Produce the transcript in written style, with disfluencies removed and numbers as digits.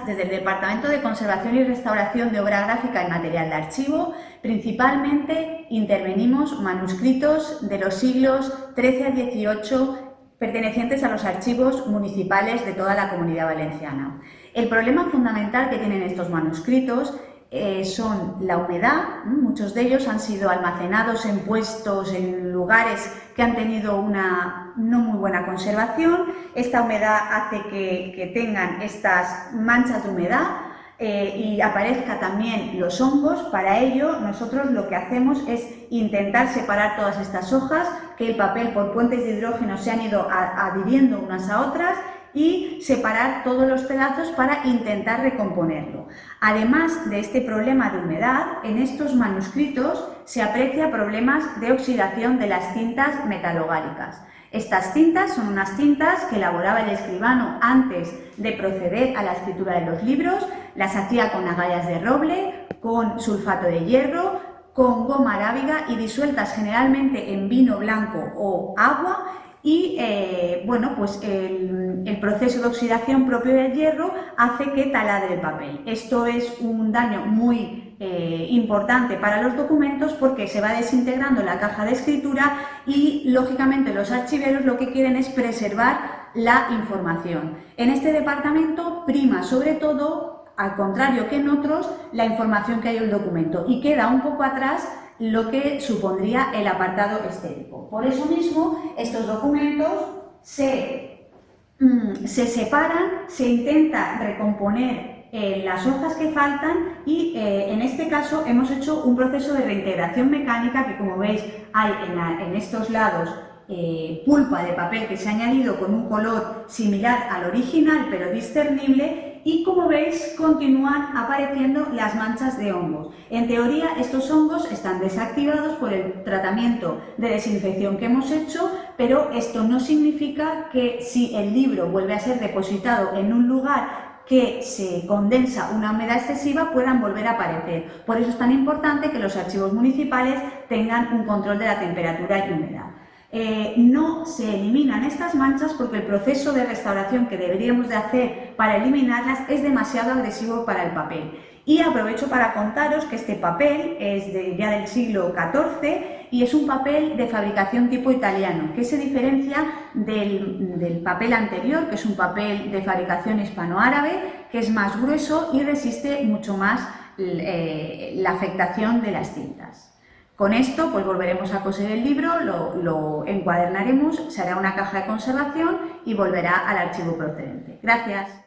Desde el Departamento de Conservación y Restauración de Obra Gráfica y Material de Archivo, principalmente intervenimos manuscritos de los siglos XIII al XVIII pertenecientes a los archivos municipales de toda la Comunidad Valenciana. El problema fundamental que tienen estos manuscritos son la humedad. Muchos de ellos han sido almacenados en puestos, en lugares que han tenido una no muy buena conservación. Esta humedad hace que tengan estas manchas de humedad y aparezcan también los hongos. Para ello, nosotros lo que hacemos es intentar separar todas estas hojas, que el papel por puentes de hidrógeno se han ido adhiriendo unas a otras, y separar todos los pedazos para intentar recomponerlo. Además de este problema de humedad, en estos manuscritos se aprecia problemas de oxidación de las tintas metalogálicas. Estas tintas son unas tintas que elaboraba el escribano antes de proceder a la escritura de los libros. Las hacía con agallas de roble, con sulfato de hierro, con goma arábiga y disueltas generalmente en vino blanco o agua. Y el proceso de oxidación propio del hierro hace que taladre el papel. Esto es un daño muy importante para los documentos porque se va desintegrando la caja de escritura y, lógicamente, los archiveros lo que quieren es preservar la información. En este departamento prima sobre todo, al contrario que en otros, la información que hay en el documento y queda un poco atrás lo que supondría el apartado estético. Por eso mismo, estos documentos se separan, se intenta recomponer las hojas que faltan y en este caso hemos hecho un proceso de reintegración mecánica que, como veis, hay en estos lados pulpa de papel que se ha añadido con un color similar al original pero discernible, y como veis continúan apareciendo las manchas de hongos. En teoría estos hongos están desactivados por el tratamiento de desinfección que hemos hecho, pero esto no significa que si el libro vuelve a ser depositado en un lugar que se condensa una humedad excesiva puedan volver a aparecer. Por eso es tan importante que los archivos municipales tengan un control de la temperatura y humedad. No se eliminan estas manchas porque el proceso de restauración que deberíamos de hacer para eliminarlas es demasiado agresivo para el papel. Y aprovecho para contaros que este papel es ya del siglo XIV y es un papel de fabricación tipo italiano, que se diferencia del papel anterior, que es un papel de fabricación hispano-árabe, que es más grueso y resiste mucho más la afectación de las tintas. Con esto pues volveremos a coser el libro, lo encuadernaremos, se hará una caja de conservación y volverá al archivo procedente. Gracias.